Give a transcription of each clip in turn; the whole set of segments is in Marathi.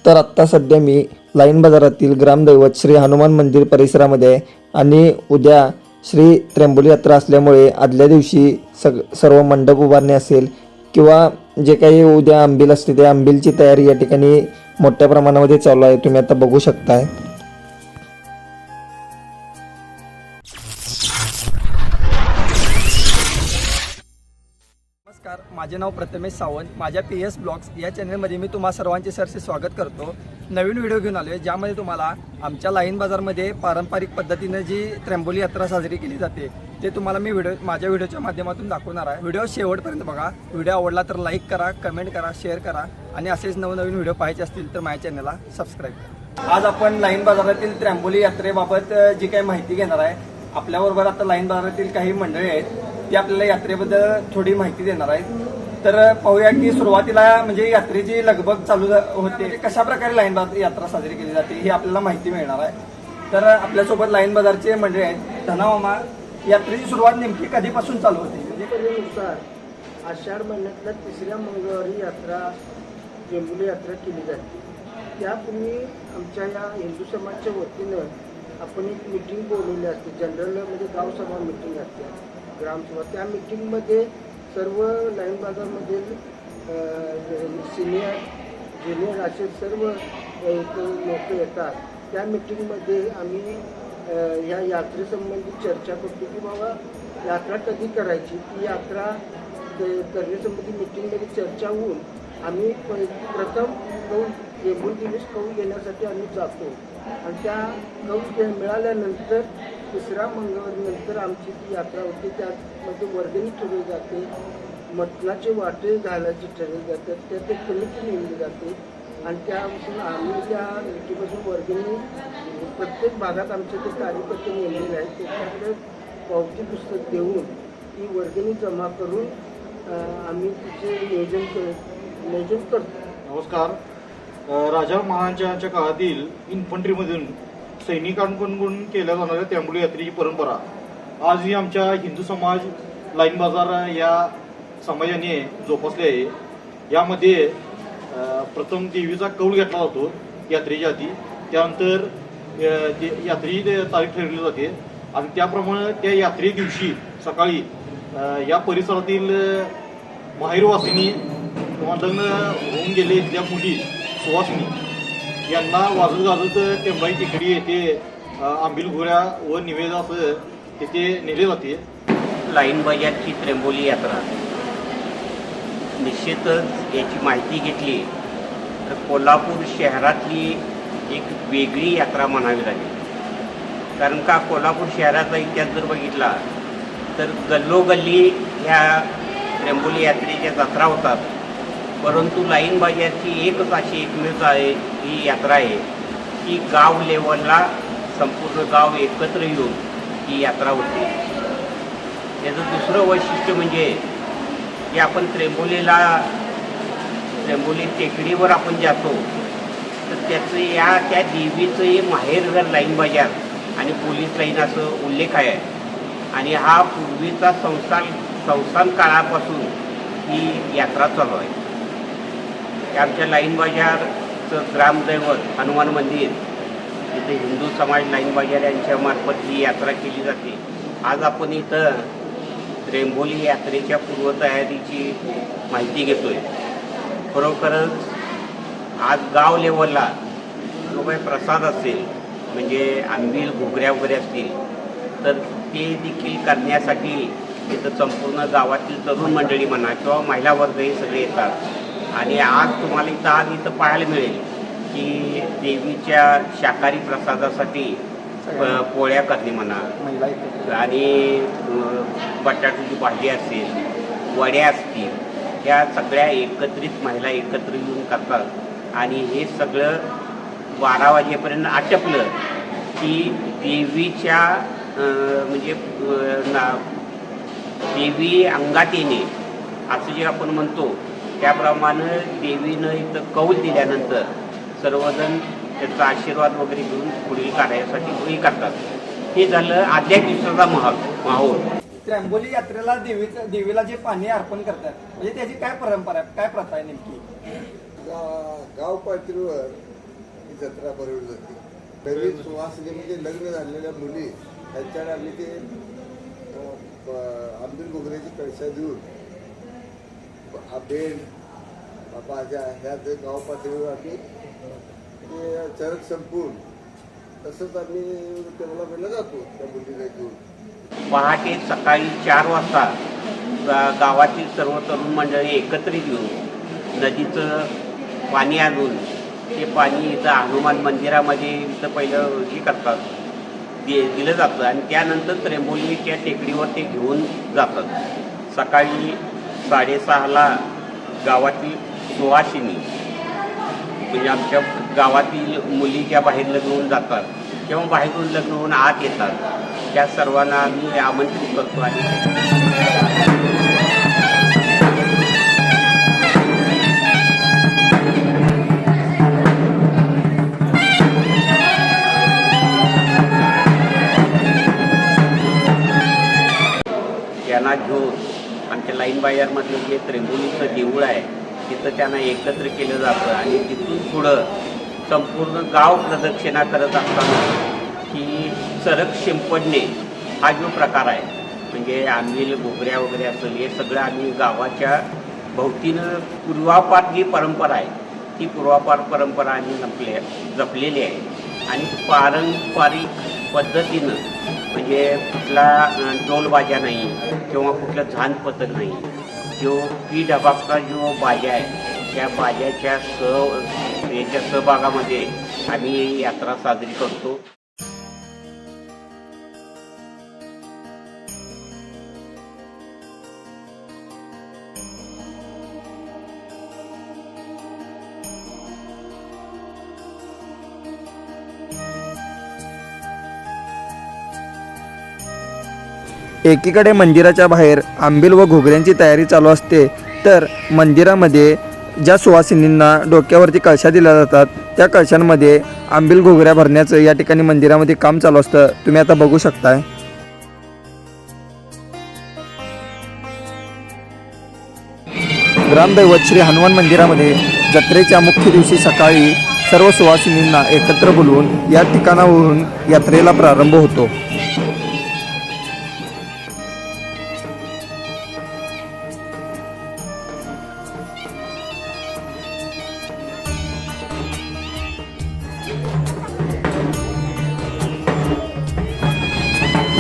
तर आत्ता सध्या मी लाईन बाजारातील ग्रामदैवत श्री हनुमान मंदिर परिसरामध्ये आहे आणि उद्या श्री त्र्यंबोली यात्रा असल्यामुळे आदल्या दिवशी सर्व मंडप उभारणे असेल किंवा जे काही उद्या अंबिल असते त्या अंबिलची तयारी या ठिकाणी मोठ्या प्रमाणामध्ये चालू आहे, तुम्ही आता बघू शकताय। नमस्कार, माझे नाव प्रथमेश सावंत। माझ्या PS ब्लॉग्स या चॅनलमध्ये मी तुम्हा सर्वांचे सरसे स्वागत करतो। नवीन व्हिडिओ घेऊन आलो आहे ज्यामध्ये तुम्हाला आमच्या लाईन बाजारमध्ये पारंपरिक पद्धतीने जी त्र्यंबोली यात्रा साजरी केली जाते ते तुम्हाला मी माझ्या व्हिडिओच्या माध्यमातून दाखवणार आहे। व्हिडिओ शेवटपर्यंत बघा। व्हिडिओ आवडला तर लाईक करा, कमेंट करा, शेअर करा आणि असेच नवनवीन व्हिडिओ पाहायचे असतील तर माझ्या चॅनलला सबस्क्राईब करा। आज आपण लाईन बाजारातील त्र्यंबोली यात्रेबाबत जी काही माहिती घेणार आहे। आपल्याबरोबर आता लाईन बाजारातील काही मंडळी आहेत ती आपल्याला यात्रेबद्दल थोडी माहिती देणार आहेत। तर पाहूया की सुरुवातीला म्हणजे यात्रेची लगबग चालू होते, कशा प्रकारे लाईन बाजार यात्रा साजरी केली जाते ही आपल्याला माहिती मिळणार आहे। तर आपल्यासोबत लाईन बाजारचे मंडळी आहेत। धना मामा, यात्रेची सुरुवात नेमकी कधीपासून चालू होते? म्हणजे परंपरेनुसार आषाढ महिन्यातल्या तिसऱ्या मंगळवारी यात्रा त्र्यंबोली यात्रा केली जाते। त्यापूर्वी आमच्या या हिंदू समाजाच्या वतीनं आपण एक मीटिंग बोलवली असते, जनरल म्हणजे गावसभा मीटिंग असते, ग्रामसभा। त्या मीटिंगमध्ये सर्व लाईन बाजारमधील सिनियर ज्युनियर असे सर्व लोक येतात। त्या मीटिंगमध्ये आम्ही या यात्रेसंबंधी चर्चा करतो की बाबा यात्रा कधी करायची, ती यात्रा करण्यासंबंधी मीटिंगमध्ये चर्चा होऊन आम्ही प्रथम कौल त्र्यंबोली दिवस कौल घेण्यासाठी आम्ही जातो आणि त्या कौल मिळाल्यानंतर तिसऱ्या मंगळवारीनंतर आमची ती यात्रा होते। त्यामध्ये वर्गणी ठरवली जाते, मटणाचे वाटे घालायचे ठरवले जातात, त्या ते कमिटी नेमली जाते आणि त्यापासून आम्ही त्या कमिटीपासून वर्गणी प्रत्येक भागात आमचे ते कार्यकर्ते नेमलेले आहेत, त्याच्याकडे पावती पुस्तक देऊन ती वर्गणी जमा करून आम्ही तिचे नियोजन करतो। नमस्कार। राजा महाराजांच्या काळातील इन्फंट्रीमधून सैनिकांकडून केल्या जाणाऱ्या त्र्यंबोली यात्रेची परंपरा आज ही आमच्या हिंदू समाज लाईन बाजार या समाजाने जोपासली आहे। यामध्ये प्रथम देवीचा कौल घेतला जातो यात्रेच्या आधी, त्यानंतर यात्रेची तारीख ठरवली जाते आणि त्याप्रमाणे त्या यात्रे दिवशी सकाळी या परिसरातील माहेरवासिनी किंवा लग्न होऊन गेले इथल्या मुली सुवासिनी यांना वाजत गाजत टेंबाई टेकडी येथे आंबील घोड्या व निवेद असं तिथे नेले जाते। लाईन बाजारची त्र्यंबोली यात्रा निश्चितच याची माहिती घेतली तर कोल्हापूर शहरातली एक वेगळी यात्रा म्हणावी लागेल। कारण का कोल्हापूर शहराचा इतिहास जर बघितला तर गल्लोगल्ली ह्या त्र्यंबोली यात्रेच्या जत्रा होतात, परंतु लाईन बाजारची एकच अशी एकमेव ही यात्रा आहे की गाव लेवलला संपूर्ण गाव एकत्र येऊन ही यात्रा होते। याचं दुसरं वैशिष्ट्य म्हणजे की आपण त्र्यंबोली टेकडीवर आपण जातो तर त्याचं त्या देवीचंही माहेरघर लाईन बाजार आणि पोलीस लाईन असं उल्लेख आहे आणि हा पूर्वीचा संस्थान काळापासून ही यात्रा चालू आहे। आमच्या लाईन बाजारचं ग्रामदैवत हनुमान मंदिर इथे हिंदू समाज लाईन बाजार यांच्यामार्फत ही यात्रा केली जाते। आज आपण इथं त्र्यंबोली यात्रेच्या पूर्वतयारीची माहिती घेतोय। खरोखरच आज गाव लेवलला जो काही प्रसाद असेल म्हणजे आंबील घुगऱ्या वगैरे असतील तर ते देखील करण्यासाठी इथं संपूर्ण गावातील तरुण मंडळी म्हणा किंवा महिला वर्ग हे सगळे येतात आणि आज तुम्हाला इथं पाहायला मिळेल की देवीच्या शाकाहारी प्रसादासाठी पोळ्या करणे म्हणा आणि बटाट्याची भाजी असेल, वड्या असतील, ह्या सगळ्या एकत्रित महिला एकत्र येऊन करतात आणि हे सगळं 12 वाजेपर्यंत आटपलं की देवीच्या म्हणजे देवी अंगात येणे असं जे आपण म्हणतो त्याप्रमाणे देवीनं इथं कौल दिल्यानंतर सर्वजण त्याचा आशीर्वाद वगैरे घेऊन पुढील कार्यासाठी हे करतात। हे झालं आदल्या दिवसाचा माहोल। त्र्यंबोली यात्रेला देवीला जे पाणी अर्पण करतात म्हणजे त्याची काय परंपरा आहे, काय प्रथा आहे नेमकी? गाव पातळीवर जत्रा भरवली जाते. नवीन सुवासिनी म्हणजे लग्न झालेल्या मुली त्यांच्याकडे आम्ही ते आंबील घुगऱ्याची कळशा देऊन बेंड बाजा ह्या जे गाव पातळीवर आम्ही ते चरक संपवून तसंच आम्ही डेव्हलपमेंटला जातो त्या मुलीला घेऊन. पहाटे सकाळी 4 वाजता गावातील सर्व तरुण मंडळी एकत्रित येऊन नदीचं पाणी आणून ते पाणी इथं हनुमान मंदिरामध्ये इथं पहिलं हे करतात दिलं जातं आणि त्यानंतर त्र्यंबोलीच्या टेकडीवर ते घेऊन जातात. सकाळी 6:30ला गावातील सुवासिनी म्हणजे आमच्या गावातील मुली ज्या बाहेर लग्न होऊन जातात किंवा बाहेरून लग्न होऊन आत येतात त्या सर्वांना आम्ही आमंत्रित करतो आणि त्यांना घेऊन आमच्या लाईन बाजारमधलं जे त्र्यंबोलीचं देऊळ आहे तिथं त्यांना एकत्र केलं जातं आणि तिथून पुढं संपूर्ण गाव प्रदक्षिणा करत असताना की चरक शिंपडणे हा जो प्रकार आहे म्हणजे आंबील घुगऱ्या वगैरे असेल हे सगळं आम्ही गावाच्या भोवतीनं पूर्वापार जी परंपरा आहे ती पूर्वापार परंपरा आम्ही जपलेली आहे आणि पारंपरिक पद्धतीनं म्हणजे कुठला ढोलबाजा नाही किंवा कुठलं झान पथक नाही. जो पी डबाचा जो बाजा आहे त्या बाजाच्या सहभागामध्ये आम्ही यात्रा साजरी करतो. एकीकडे मंदिराच्या बाहेर आंबील व घुगऱ्यांची तयारी चालू असते तर मंदिरामध्ये ज्या सुवासिनींना डोक्यावरती कळशा दिल्या जातात त्या कळशांमध्ये आंबील घुगऱ्या भरण्याचं या ठिकाणी मंदिरामध्ये काम चालू असतं. तुम्ही आता बघू शकताय. ग्रामदैवत श्री हनुमान मंदिरामध्ये जत्रेच्या मुख्य दिवशी सकाळी सर्व सुवासिनींना एकत्र बोलवून या ठिकाणावरून यात्रेला प्रारंभ होतो.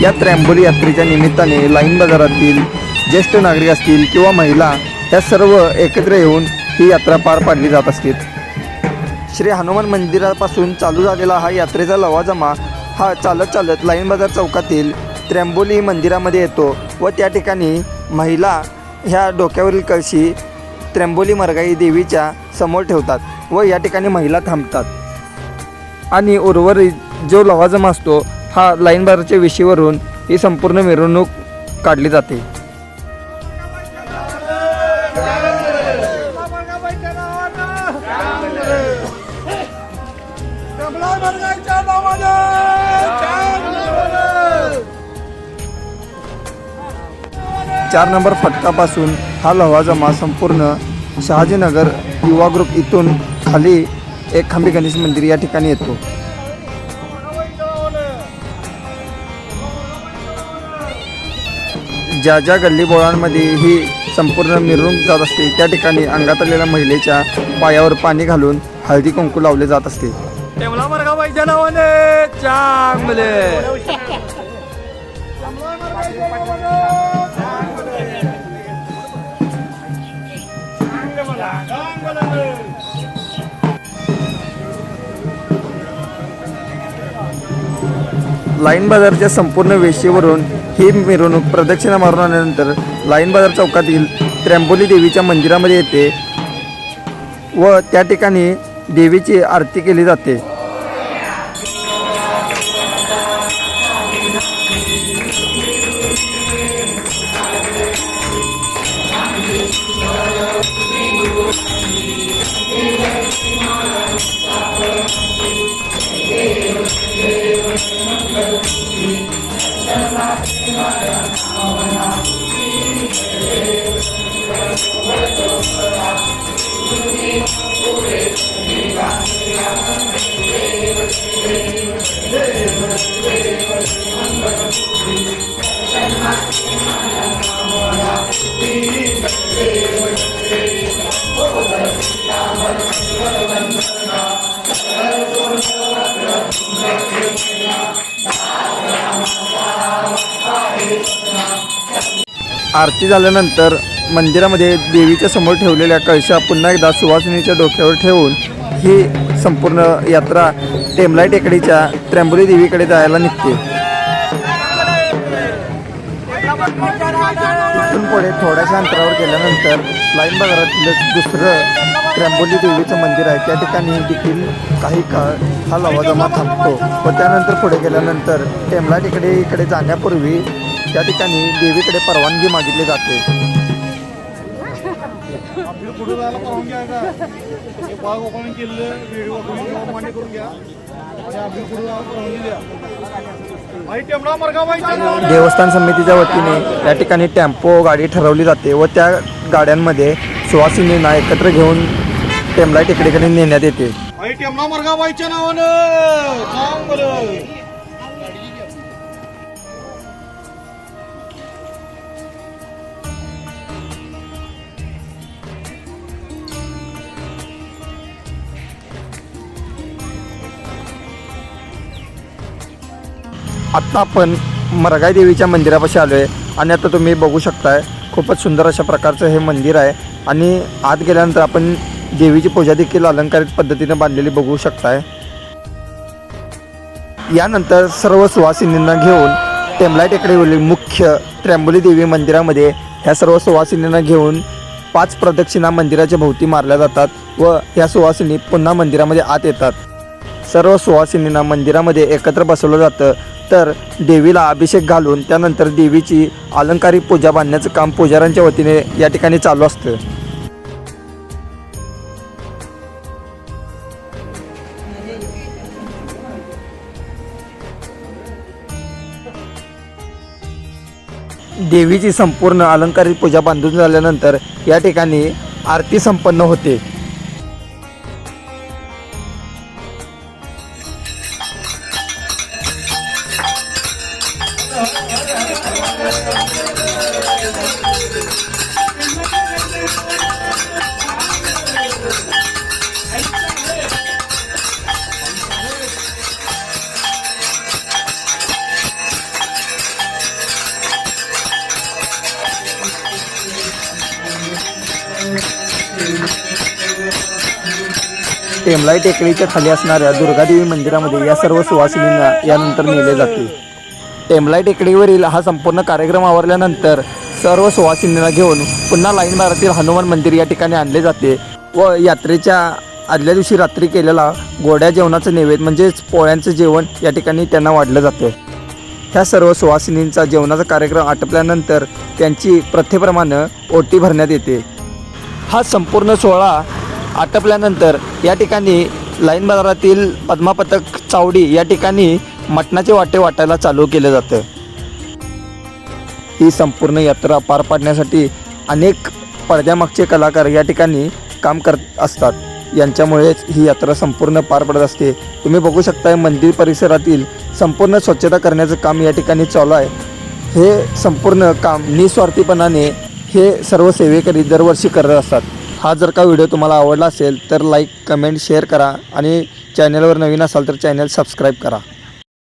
या त्र्यंबोली यात्रेच्या निमित्ताने लाईन बाजारातील ज्येष्ठ नागरिक असतील किंवा महिला या सर्व एकत्र येऊन ही यात्रा पार पाडली जात असते. श्री हनुमान मंदिरापासून चालू झालेला हा यात्रेचा लवाजमा हा चालत लाईन बाजार चौकातील त्र्यंबोली मंदिरामध्ये येतो व त्या ठिकाणी महिला ह्या डोक्यावरील कळशी त्र्यंबोली मरगाई देवीच्या समोर ठेवतात व या ठिकाणी महिला थांबतात आणि उर्वरित जो लवाजमा असतो हा लाईन बाजारच्या विशीवरून ही संपूर्ण मिरवणूक काढली जाते. चार नंबर फटकापासून हा लवाजमा संपूर्ण शहाजीनगर युवा ग्रुप इथून खाली एक खांबी गणेश मंदिर या ठिकाणी येतो. ज्या ज्या गल्लीबोळांमध्ये ही संपूर्ण मिरवणूक जात असते त्या ठिकाणी अंगात आलेल्या महिलेच्या पायावर पाणी घालून हळदी कुंकू लावले जात असते. लाईन बाजारच्या संपूर्ण वेशीवरून ही मिरवणूक प्रदक्षिणा मारून आल्यानंतर लाईन बाजार चौकातील त्र्यंबोली देवीच्या मंदिरामध्ये येते व त्या ठिकाणी देवीची आरती केली जाते. आरती झाल्यानंतर मंदिरामध्ये देवीच्या समोर ठेवलेल्या कळशा पुन्हा एकदा सुवासिनीच्या डोक्यावर ठेवून ही संपूर्ण यात्रा टेमलाई टेकडीच्या त्र्यंबोली देवीकडे जायला निघते. तिथून पुढे थोड्याशा अंतरावर गेल्यानंतर लाईन बाजारातलं दुसरं त्र्यंबोली देवीचं मंदिर आहे. त्या ठिकाणी देखील काही काळ हा लवाजमा थांबतो व त्यानंतर पुढे गेल्यानंतर टेमलाई टेकडीकडे जाण्यापूर्वी त्या ठिकाणी देवीकडे परवानगी मागितली जाते. आपलं पुढे जायला परवानगी आहे का? हे बाग ओपन केलेलं व्हिडिओ मान्य करून घ्या आणि आपली पुढे जायला परवानगी द्या. आई टेमडा मरगाबाईच्या देवस्थान समितीच्या वतीने या ठिकाणी टेम्पो गाडी ठरवली जाते व त्या गाड्यांमध्ये सुवासिनींना एकत्र घेऊन टेमलाई टेकडीकडे नेण्यात येते. आई टेमडा मरगाबाईच्या नावानं सांग बरं. आत्ता आपण मरगाई देवीच्या मंदिरापाशी आलो आहे आणि आता तुम्ही बघू शकताय खूपच सुंदर अशा प्रकारचं हे मंदिर आहे आणि आत गेल्यानंतर आपण देवीची पूजा देखील अलंकारित पद्धतीने बांधलेली बघू शकताय. यानंतर सर्व सुवासिनींना घेऊन टेमलाई टेकडीवरील मुख्य त्र्यंबोली देवी मंदिरामध्ये ह्या सर्व सुवासिनींना घेऊन 5 प्रदक्षिणा मंदिराच्या भोवती मारल्या जातात व ह्या सुवासिनी पुन्हा मंदिरामध्ये आत येतात. सर्व सुवासिनींना मंदिरामध्ये एकत्र बसवलं जातं तर देवीला अभिषेक घालून त्यानंतर देवीची अलंकारिक पूजा बांधण्याचं काम पुजाऱ्यांच्या वतीने या ठिकाणी चालू असतं. देवीची संपूर्ण अलंकारिक पूजा बांधून झाल्यानंतर या ठिकाणी आरती संपन्न होते. टेमलाई टेकडीच्या खाली असणाऱ्या दुर्गादेवी मंदिरामध्ये या सर्व सुवासिनींना यानंतर नेले जाते. टेमलाई टेकडीवरील हा संपूर्ण कार्यक्रम आवरल्यानंतर सर्व सुवासिनींना घेऊन पुन्हा लाईन बाजारातील हनुमान मंदिर या ठिकाणी आणले जाते व यात्रेच्या आदल्या दिवशी रात्री केलेला गोड्या जेवणाचं नैवेद्य म्हणजेच पोळ्यांचं जेवण या ठिकाणी त्यांना वाढलं जातं. ह्या सर्व सुवासिनींचा जेवणाचा कार्यक्रम आटोपल्यानंतर त्यांची प्रथेप्रमाणे ओटी भरण्यात येते. हा संपूर्ण सोहळा आटोपल्यानंतर या ठिकाणी लाईन बाजारातील पद्मापतक चावडी या ठिकाणी मटणाचे वाटे वाटायला चालू केलं जातं. ही संपूर्ण यात्रा पार पाडण्यासाठी अनेक पडद्यामागचे कलाकार या ठिकाणी काम करत असतात. यांच्यामुळेच ही यात्रा संपूर्ण पार पडत असते. तुम्ही बघू शकता मंदिर परिसरातील संपूर्ण स्वच्छता करण्याचं काम या ठिकाणी चालू आहे. हे संपूर्ण काम निस्वार्थीपणाने हे सर्व सेवेकरी दरवर्षी करत असतात. हा जर का व्हिडिओ तुम्हाला आवडला असेल तर लाईक, कमेंट, शेअर करा आणि चॅनलवर नवीन असाल तर चॅनल सबस्क्राईब करा.